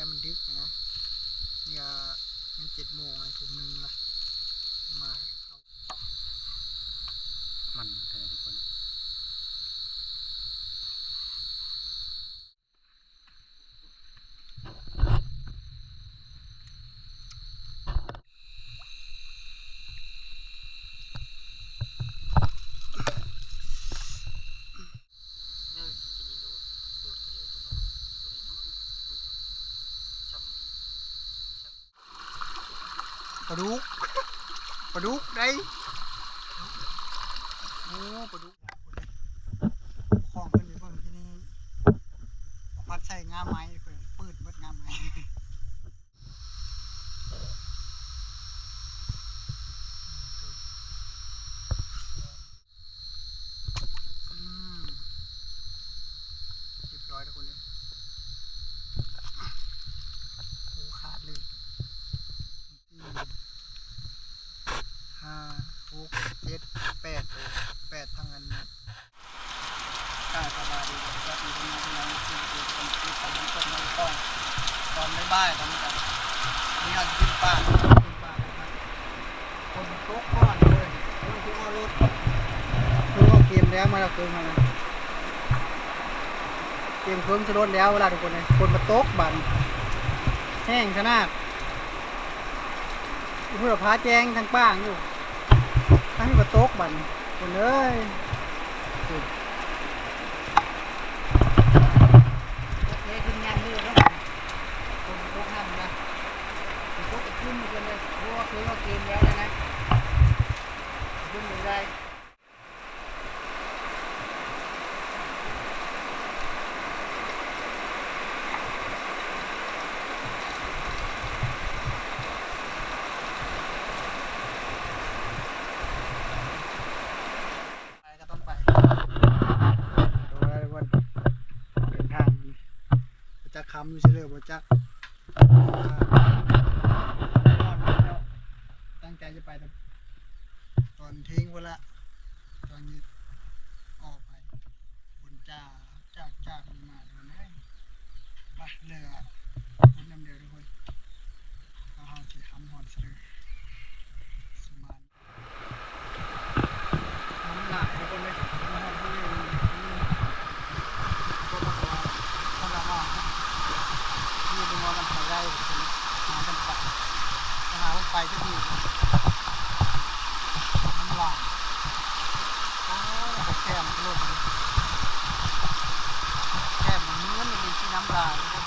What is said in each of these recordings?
แล้วมันดึกนะเนี่ยมัน7 โมงทุ่มหนึ่งละมาเข้ามันทุกคนปลาดุกปลาดุกได้โอ้ปลาดุกคล้องขึ้นไปเพิ่งที่นี่พัดใส่งาไม้เพิ่งปืดเบิดงาไม้เรียบร้อยทุกคนเลยโอ้ขาดเลย5 6 7 8ทั้งนั้นข้าสบายดีก็ดีที่นี่ยังสิ่งที่คนที่ทำให้คนไม่ต้องตอนไม่บ้ายตอนนี้กันนี่เราขึ้นป่าคนโต๊ะก้อนเลยคนที่เอารถคือเอาเกมแล้วมาเราเกินมาเกมเครื่องจะลดแล้วเวลาทุกคนเลยคนมาโต๊ะบันแห้งขนาดเพื่อพาแจ้งทางป้างอยู่ทั้งมาโต๊ะบันคนเลยคือเราเกมแล้วนะขึ้นไม่ได้ไปก็ต้องไปดูอะไรวันเดินทางบ่จักคำอยู่เฉยบ่จักตั้งใจจะไปตอนทิ้งเวลาตอนนี้ออกไปบนจากมีมาดูนะมาเรือคนน้ำเดียวทุกคนเอาห้องที่คำหอดซื้อสมานน้ำหนักทุกคนเลยมาหอดที่นี่ก็มาว่าคนละว่านี่เป็นว่ากันหายได้หากันปักหาวันไปที่นี่น้ำหวานแค่มันโลดแค่มันเนื้อมันมีที่น้ำลายทุกคน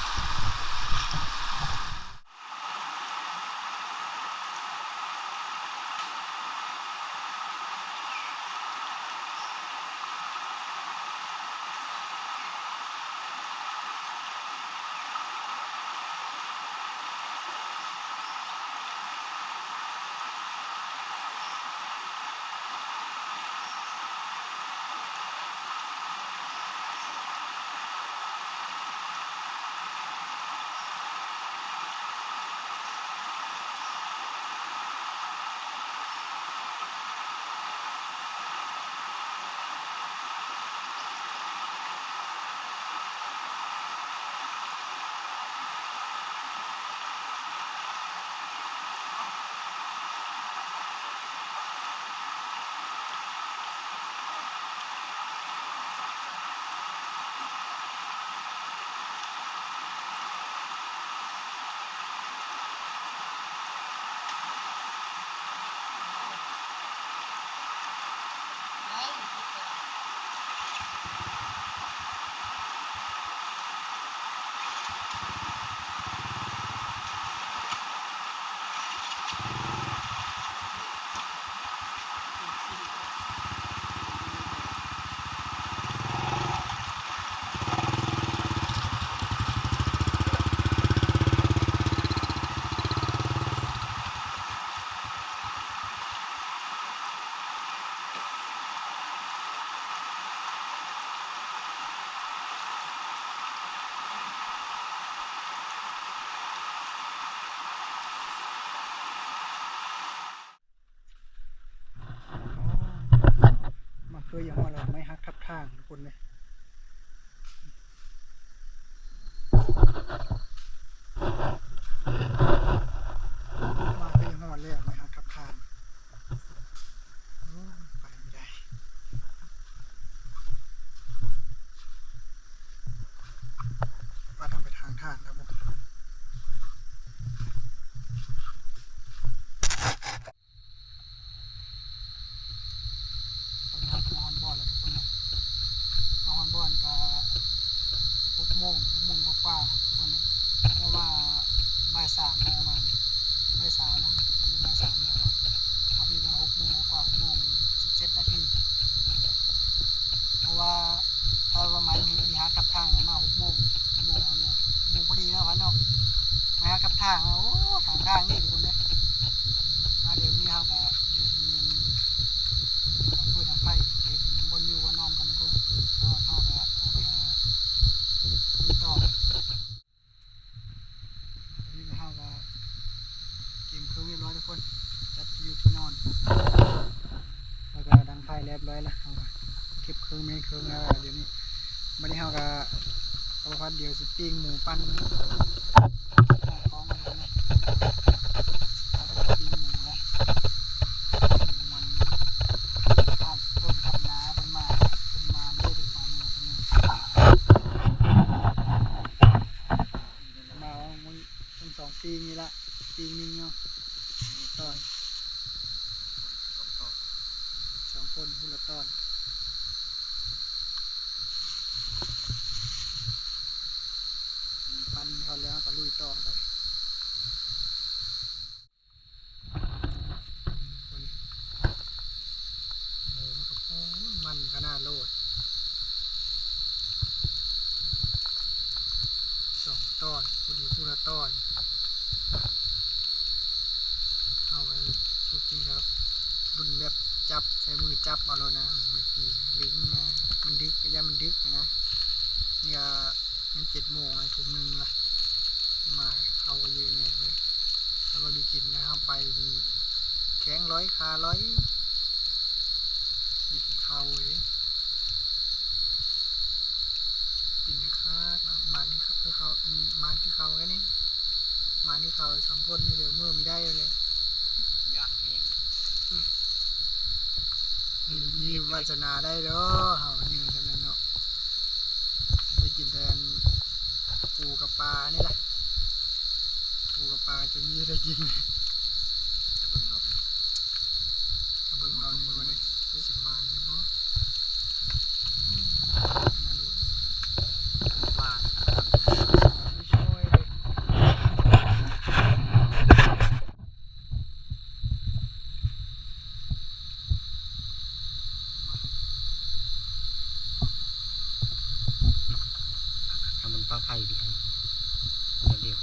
มาเคยอย่างว่าเราไม่ฮักทับทางทุกคนเลย ข้างครับผมตอนนี้เรามาฮอนบอลแล้วทุกคนนะมาฮอนบอลก็6 โมงกว่าทุกคนนะเพราะว่าบ่าย3โมงมาบ่าย3นะผมจะบ่าย3โมงมาพี่ก็6 โมงกว่า6 โมง 17 นาทีเพราะว่าถ้าว่าไม้มีหากับทางมา6 โมงเนี่ย6 โมงพอดีนะพันเนาะไม้หากับทางโอ้ทางนี่ทุกคนเลยเดี๋ยวนี้เขาก็เดี๋ยวเรียนเพื่อนทางไพ่เดี๋ยวบนอยู่ว่าน้องกันทุกคนเขาก็เอาไปหาคุยต่อนี่เขาก็เกมเครื่องเรียบร้อยทุกคนจัดอยู่ที่นอนแล้วก็ดังไพ่เรียบร้อยแล้วเขาก็เก็บเครื่องเมนเครื่องแล้วเดี๋ยวนี้วันนี้เขาก็เอาพัดเดียวสิปิ้งหมูปั้นของมันนะเอาไปปิ้งหมูแล้วมันทอดต้นทับนาเป็นมาไม่ได้มาเนื้อเป็นมามันเป็น2 ปีนี่ละปีนึงเนาะตอน2 คนพูดละตอนปั้นเขาแล้วก็ลุยต่อไปหมูมันก็มันขนาดโลด2 ตอนพอดีพูดละตอนเอาไว้สุดจริงครับรุ่นแบบจับใช้มือจับเอาแล้วนะมือตีลิงนะมันดึกก็ย่ามันดึกนะนี่ก็มัน7 โมงไอ้ทุ่มนึงละมาเข้าก็เยอะแน่เลยแล้วก็ดีกินนะครับไปมีแข็ง100 ขา100ดีกินข้าวเลยกินนะครับมันคือเขามันคือเขาแค่นี้มันคือเขา2 คนนี่เดี๋ยวเมื่อมีได้เลยอยากแห้งมีวาสนาได้เด้อเฮานี่จังนั้นเนาะไปกินแทนปูกับปลานี่แหละปูกับปลาจะมีได้กินตะเบิ่งเราหนึ่งวันนี้สิบมันเนี่ยบ่น่าดูปลาไม่ช่วยเลยมันปลาไผ่ดิเดี๋ยว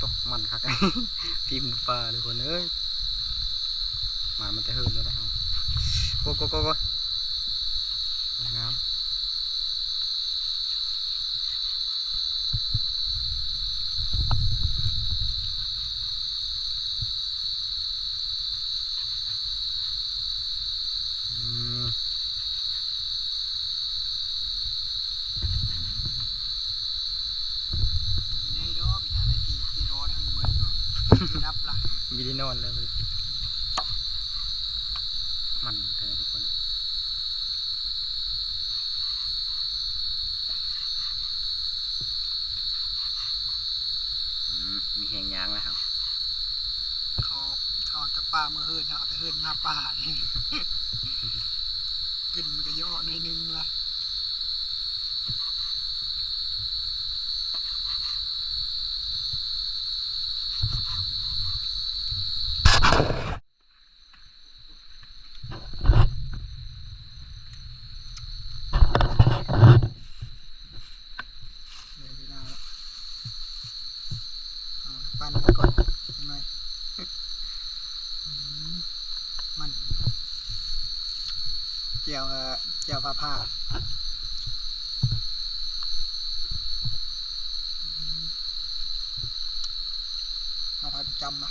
ตกมันคัก พี่หมูปลาเลยคนเอ้ยมันจะเหินแล้วได้เหรอโกงามได้ดอกมีอะไรตีร้อนให้เหมือนกันรับละมีได้นอนแล้วมันอะไรทุกคนมีแหงยางไหมครับเขาแต่ปลาเมื่อเฮิร์นเอาแต่เฮิร์นหน้าป่านี่กลิ่นมันก็ย่อในนึงละปั่นไปก่อนยังไงมันเกี่ยวผ้าเอาผ้าจำมา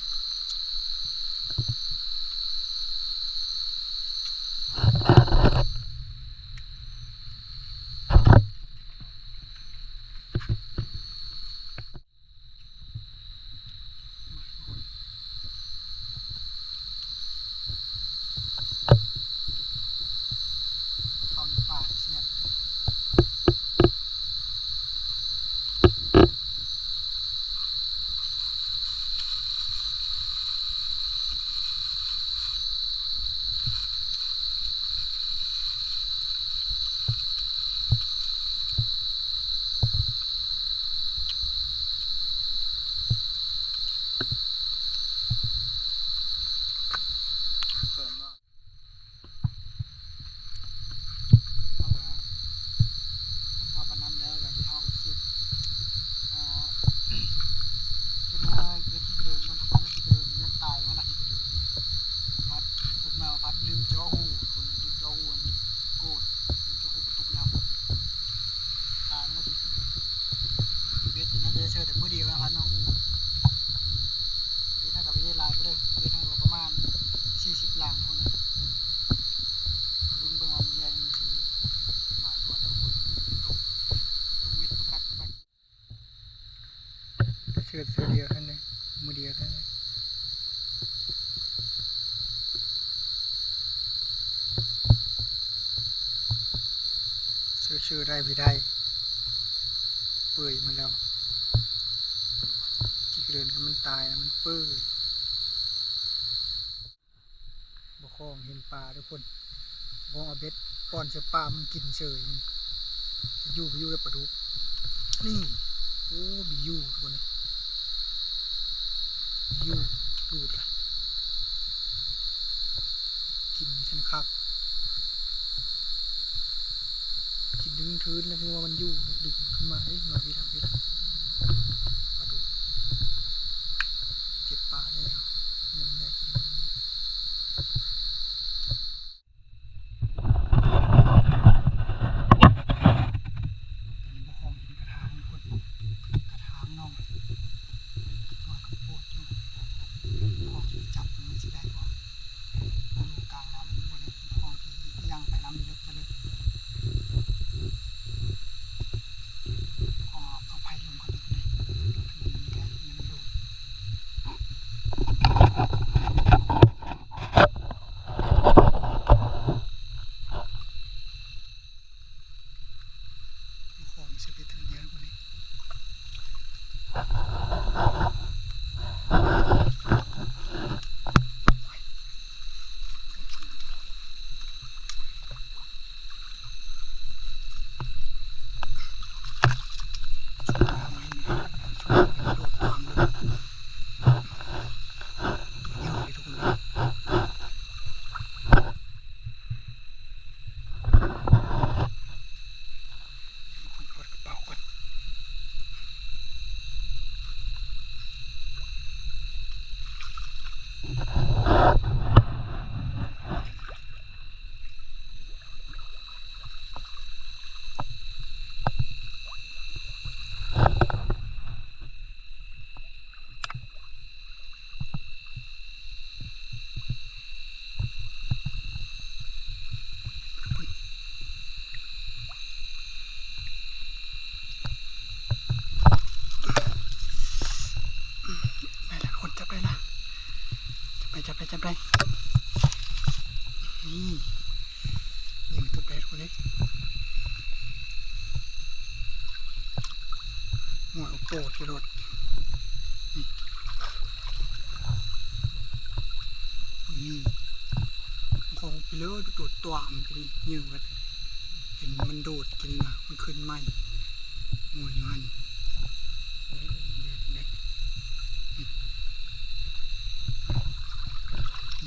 สื้อเดียวท่านเลยมือเดียวท่านเลยชื่อได้พี่ได้เปื่อยมาแล้วที่เดินก็มันตายแล้วมันเปื่อยบ่คล้องเห็นปลาทุกคนบ่เอาเบ็ดป้อนเสือปลามันกินเฉยจะอยู่แล้วปลาดุกนี่โอ้บิยูทุกคนเลยบิยูดูดละกินฉันคักกินดึงทื้นแล้วคือว่ามันอยู่ดึงขึ้นมาได้หน่อยพี่ละปลาดุกเจ็บปลาได้แล้วยังไม่ได้กินจับมันสิได้บ่อยู่กลางน้ำบนห้องที่ย่างไปน้ำลึกไปเลยเอาไผ่ลงก่อนเลยมันแดงมันดูของมันจะไปถึงเยอะกว่านี้ได้ละคนจับได้ละจับได้นี่ยิงตัวแปดคนนี้หัวโปดที่รถนี่ของไปเลยไปตัวตัวมันก็ดียืมกันเห็นมันโดดกินนะมันขึ้นไหมหน่วยมัน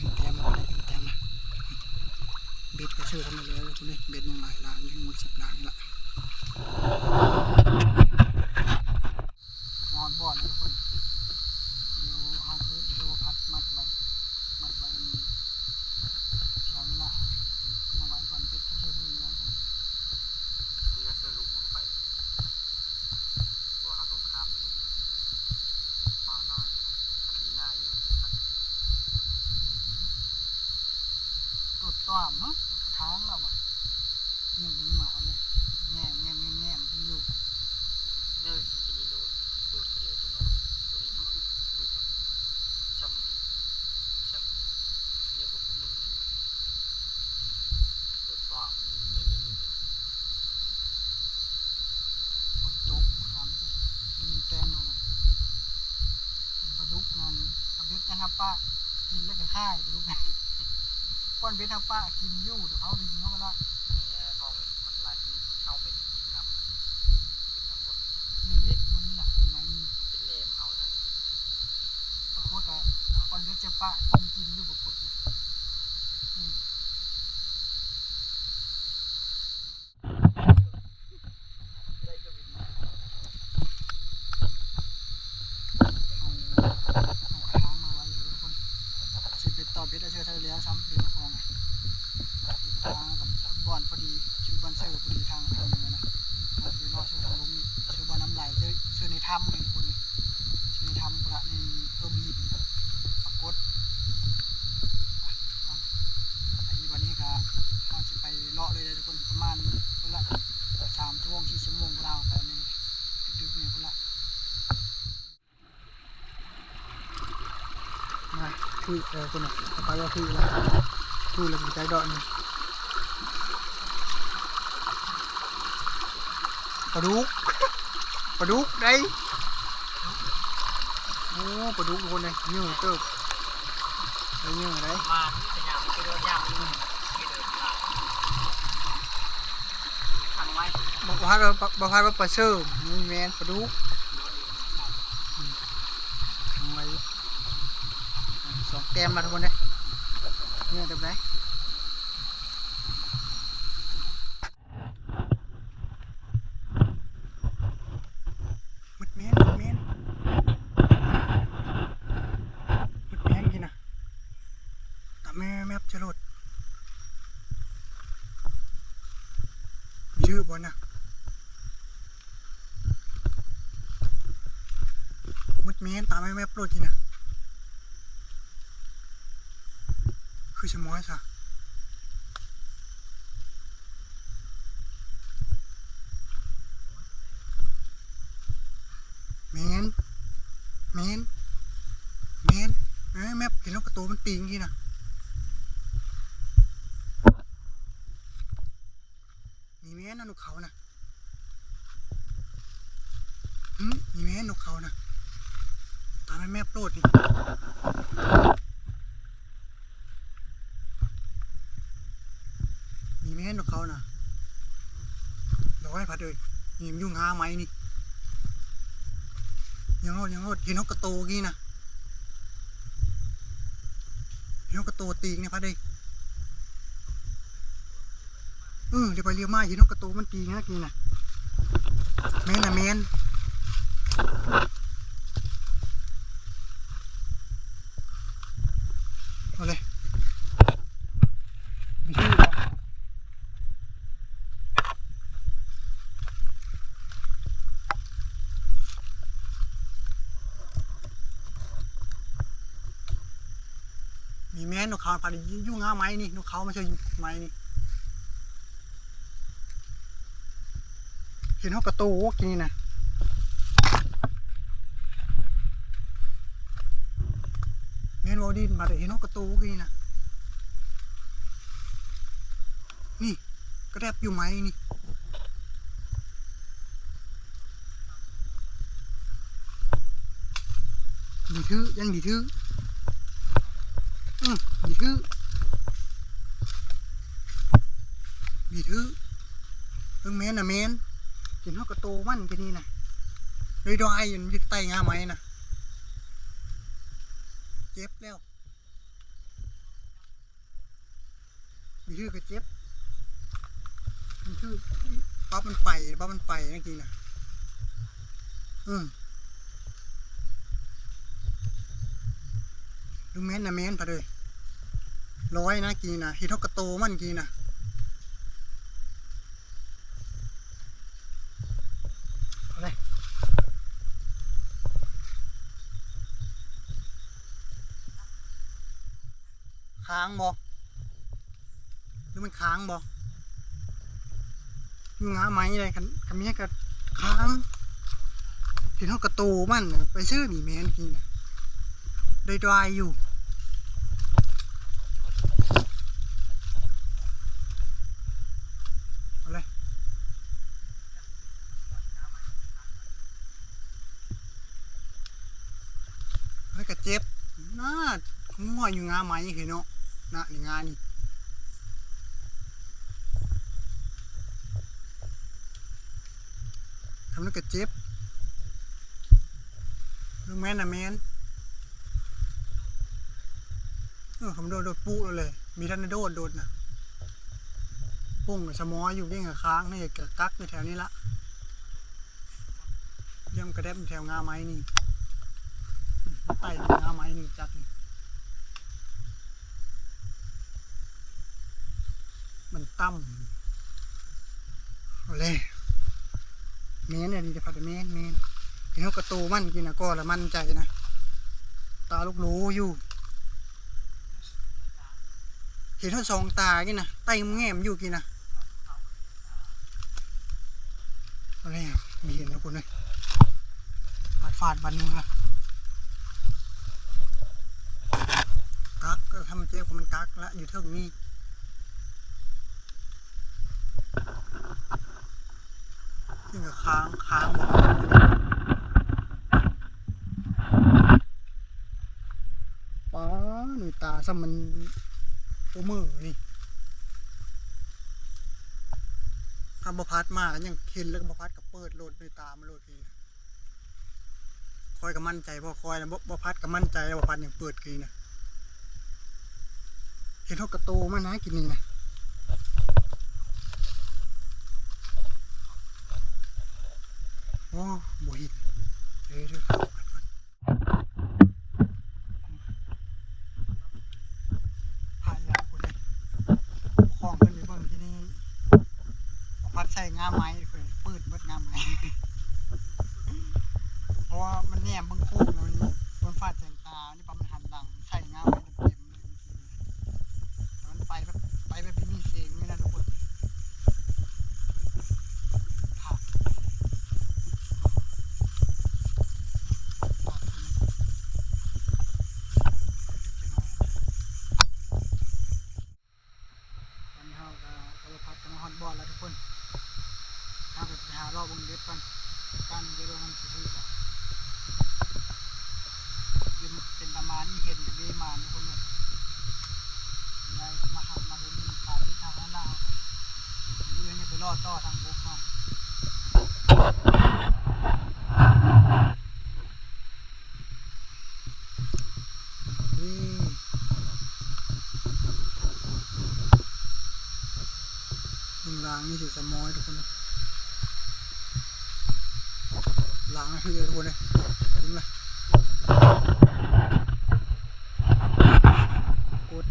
ยังแต้มอะไรยังแต้มนะเบ็ดก็เชื่อทำมาแล้วทุกนี่เบ็ดยังหลายล้านยังหมด10 ล้านละนอนบ่อนะทุกคนเดี๋ยวเอาเดี๋ยวพัดมัดไว้แถวนี้ละเอาไว้ก่อนเบ็ดก็เชื่อเรื่องนี้คือถ้าเสื้อลุกมันก็ไปตัวหาตรงข้ามลุกป่าหน่อยมีหน้าอยู่ตัวต่ำมั้งทางเราอ่ะเงียบเป็นหมาเลยแง่ขึ้นอยู่เนี่ยจะมีโดดเดียวตัวน้องตัวนี้ลุกช้ำเนี่ยพวกมึงโดดป่าฝนตกทำเลยดึงแต้มมาเป็นปลาดุกนอนเอาเบ็ดกันครับป้ากินแล้วก็ค่ายปลาดุกป้อนเบ็ดครับป้ากินยู่แต่เขาดึงเขาไปละเนี่ยพอมันไหลเข้าไปยิงน้ำเป็นน้ำบดเล็กมันหนักตรงไหนเป็นแหลมเอาแล้วปรากฏแต่ป้อนเบ็ดเจ็บป้ากินยู่ปรากฏต่อเบ็ดเชื่อทะเลซ้ำเบ็ดคลองทางกับบ่อนพอดีชื่อบ่อนเสือพอดีทางเนื้อนะอาจจะไปรอเชื่อทางล้มชื่อบ่อนน้ำไหลเชื่อในถ้ำเลยคนชื่อในถ้ำประในเพิ่มหินปรากฏไอ้วันนี้ก็เราจะไปเลาะเลยทุกคนประมาณคนละ3 ชั่วโมง4 ชั่วโมงเราไปนี่ดึกๆนี่คนละ คือคนน่ะไปว่าคือแล้วคือแล้วใจดอนปลาดุกปลาดุกได้โอ้ปลาดุกทุกคนเลยเนื้อเติบได้เนื้อได้มาเป็นอย่างที่โดนย่างทางไว้บอกว่าเราบอกว่าปลาเชื่อมนี่แมนปลาดุกทำไมสองแก้มมาทุกคนเลยเนื้อเติบได้มุดแมนมุดแมนมุดแมนกินนะแต่แม่จะหลุดชื่อบอลนะมุดแมนตามแม่ปลุดกินนะคือชะม้อยซะแมนแมนแมนแม่เห็นนกกระโตมันปีงกินนะมีแม่นะนกเขานะมีแม่นกเขานะตามแม่ปลุดนี่มีแม่นกเขานะร้อยพัดเลยนี่มันยุ่งหาไหมนี่ยังรอดเห็นนกกระโตกี้นะเห็นนกกระโตตีงเนี่ยพัดเลยเดี๋ยวไปเรียวมาเห็นนกกระโตมันตีงนะกี้นะแมนนะแมนเอาเลยมีชื่อเหรอมีแม่นกเขาพาดิยุ่งหาไม้นี่นกเขาไม่ใช่ไม้นี่เห็นนกกระโตกินนี่นะแม่นวอดินมาเห็นนกกระโตกินนี่นะนี่กระแดบอยู่ไม้นี่ดีทื่อยังดีทื่อดีทื่อดีทื่อแม่นนะแม่นกินนกกระโตมันกินนี่นะเลยดอยอยู่ที่ใต้งาไม้นะเจ็บแล้วดีทื่อก็เจ็บมันคือปั๊บมันไปนั่นกินนะดูแม่นนะแม่นพอเลยร้อยนะกีนะเห็นเท่ากระโตมันกีนะอะไรค้างบ่หรือมันค้างบ่งาไม้อะไรกันคำนี้ก็ค้างเห็นเท่ากระโตมันไปซื้อหมีแมนกีนะได้ดอยอยู่อะไรแล้วก็เจ็บน่าง่อยอยู่งาไม้เห็นเนาะนะนี่งานี่ทำแล้วก็เจ็บลูกแม่นนะแม่นผมโดดปุ๊เลยมีท่านโดดนะปุ่งกับสมออยู่ยิ่งกับค้างนี่กับกักในแถวนี้ละเยี่ยมกระเด็บแถวงาไม้นี่ไต่งาไม้นี่จัดนี่มันตั้มเอาเลยเมนเนี่ยดีจะผัดเมนเห็นเขากระตูมันกินนะก็ละมั่นใจนะตาลูกหลูอยู่เห็นเขาสองตากินนะไตมึงแง้มอยู่กินนะอะไรมีเห็นนะคุณเลยฟาดบันนึงนะ แล้วก็มันกักละอยู่เท่านี้ซึ่งก็ค้างบอกป้าหนูตาซ้ำมันโอมือนี่ถ้าบพัดมากยังเห็นแล้วก็บพัดกับเปิดโหลดหนูตามาโหลดพี่นะคอยกับมั่นใจพอคอยแล้วบพัดกับมั่นใจแล้วบพัดยังเปิดกีนะเห็นเขากระโตมานะกินนี่นะโอ้บ่เห็นเดี๋ยวเข้าพัดก่อนผ่านยาวคนเลยคล้องขึ้นไปเบิ่งที่นี่พัดใส่งาไม้เพื่อนปืดเบิดงาไม้ เพราะว่ามันแนมเบิ่งโค้งมันโดนฟาดแสงตานี่ปะมันหันหลังใส่งาไม้เต็มๆเลยแต่มันไปแบบมีเสียงไม่นะทุกคนค่ะตอนนี้เราก็พัดกันมาฮอตบอลแล้วทุกคนเราไปหารอบวงเล็บกันกันเดี๋ยวมันจะซื้อบ่ยืนเป็นประมาณนี้เห็นเบมาทุกคนเลยยายมาหันมาดูมันปลาที่ทางด้านล่างเรือเนี่ยไปล่อต่อทางบกมาล้างนี่ถือสมอยทุกคนเลยล้างคือทุกคนเลยถึงเลยกด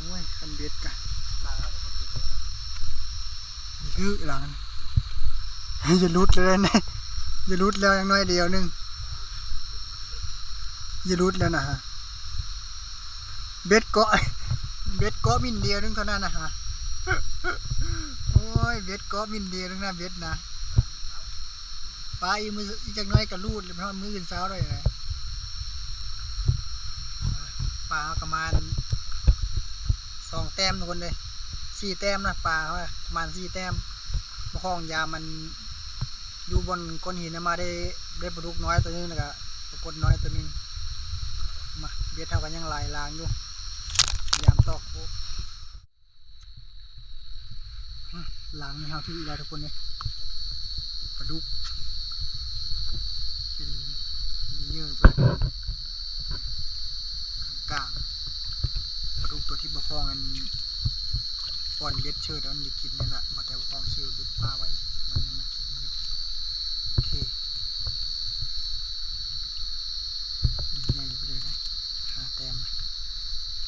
โอ้ยคันเบ็ดกะคือหลังจะรุดเลยนะจะรุดแล้วยังน้อยเดียวนึงจะรุดแล้วนะฮะเบ็ดเกาะมินเดียวนึงเท่านั้นนะฮะโอ้ยเบ็ดเกาะมินเดียวนึงนะเบ็ดนะปลาอีมืออีกจักน้อยกระลูดเลยเพราะมือขึ้นเช้าเลยนะปลาประมาณ2 แต้มทุกคนเลย4 แต้มนะปลาประมาณ4 แต้มมาคล้องยามันอยู่บนก้อนหินมาได้ปลาดุกน้อยตัวนึงแล้วก็ปลากดน้อยตัวนึงมาเบ็ดเท่ากันยังลายลางอยู่ยามตอกโอ้ลางนี่เท่าที่แล้วทุกคนเนี่ยปลาดุกเป็นเยอะไปกลางปลาดุกตัวที่บะคองกันป้อนเบ็ดเชื่อแล้วมันจะกินนี่แหละมาแต่บะคองเชื่อเบ็ดปลาไว้มันยังมากินอยู่โอเคใหญ่ไปเลยนะ5 แต้ม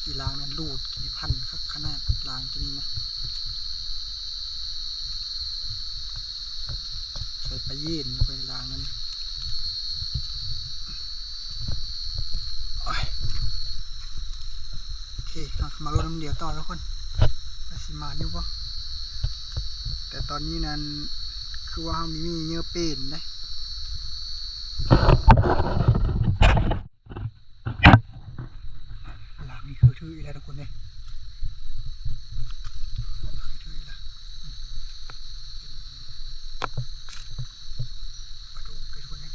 กี่ลางนั้นลูดกี่พันครับขนาดลางตัวนี้นะใส่ปลาเย็นไปลางนั้นโอเคมาลดน้ำเดียวต่อแล้วคนสิมานี่วะแต่ตอนนี้นั้นคือว่าเขามีเนื้อเป็นนะหลังนี่คือทื่ออีกแล้วทุกคนเนี่ยทื่ออีกแล้วปลาดุกทุกคนเนี่ย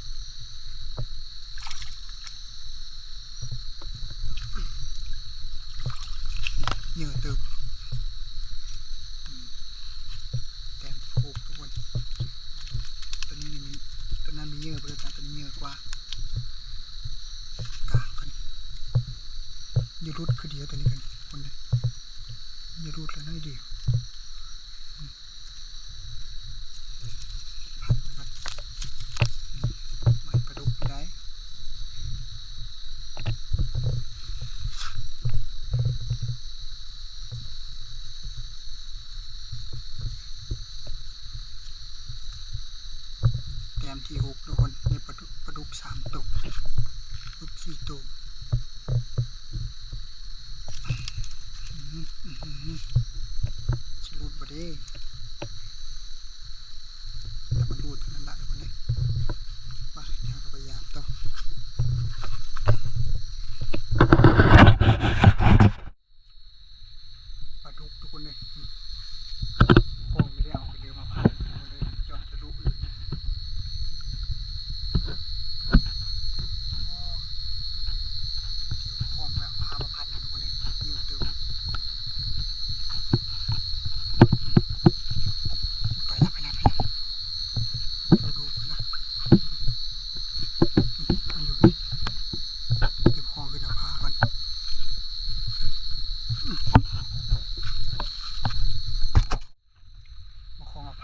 เนื้อเติบแต้มโคกทุกคนตัวนี้มีตัวนั้นมีเนื้อเปลือกตัวนี้เนื้อกว่ากลางกันอย่ารุดคือเดียวตัวนี้กันคนเลยอย่ารุดแล้วน้อยเดียวพันนะครับมันปลาดุกไปได้แต้มที่6ทุกคนในปลาดุก3 ตัวปลาดุก4 ตัว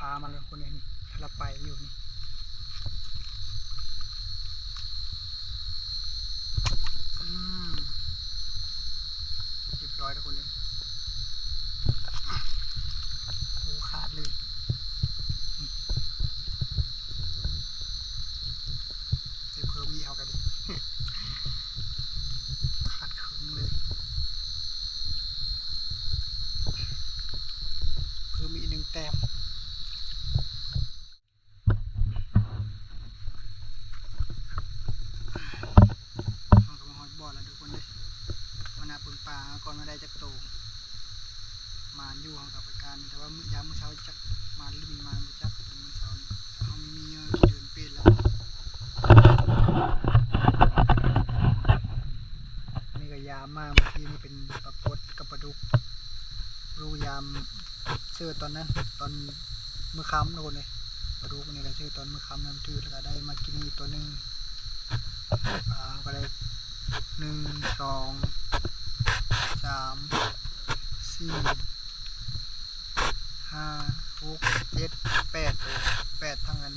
ามันเลยคนนี้นี่ถ้าเราไปอยู่นี่เรียบร้อยทุกคนเลยโอ้ขาดเลยไปเพิ่มอีกเอากันดิ ขาดครึ่งเลยเพิ่มอีก1 แต้มเอากระมาหอยบอดแล้วทุกคนเลยมานาปนปลาก่อนมาได้จักโตมานอยู่ห้องกับประการแต่ว่ามื้อยามมื้อเช้าจักมานหรือมีมานบ่จักแต่มื้อเช้านี่แต่เขาไม่มีเดินเป็นแล้วนี่ก็ยามมากเมื่อกี้นี่เป็นปลากดกับปลาดุกรู้ยามเชื่อตอนนั้นตอนมื้อค่ำทุกคนเลยปลาดุกนี่ก็ชื่อตอนมื้อค่ำน้ำจืดแล้วก็ได้มากินอีกตัวหนึงก็ได้1 2 3 4 5 6 7 8ตัว8ทั้งอัน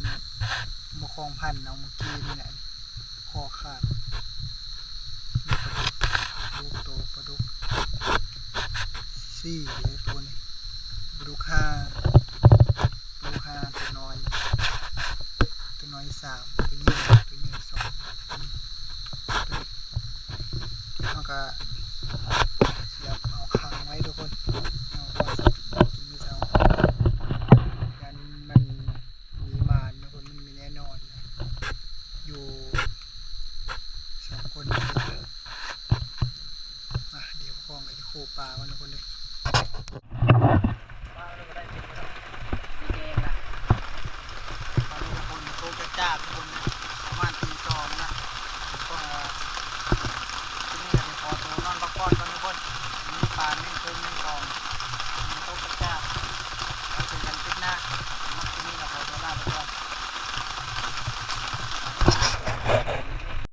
มาคลองพันเอาเมื่อกี้นี่แหละคอขาดนี่ปลาดุกตัวปลาดุก4เลยตัวนี้ปลาดุก5ปลาดุก5ตัวน้อย3ตัวนี้2ตัวนี้แล้วก็เสียบเอาค้างไว้ทุกคนเอาพอสักกินมื้อเช้ายันมันมีมานทุกคนมันมีแน่นอนนะอยู่2 คนนี่เดี๋ยวกองก็จะโคปลาวันทุกคนเลยปลาเราก็ได้เก็บไปแล้วมีแดงละตอนนี้ทุกคนโตกระจากทุกคนประมาณตี 2นะก็ที่นี่จะไปขอตัวนอนพักผ่อนก่อนทุกคนมีปลาไม่เคยมีกอง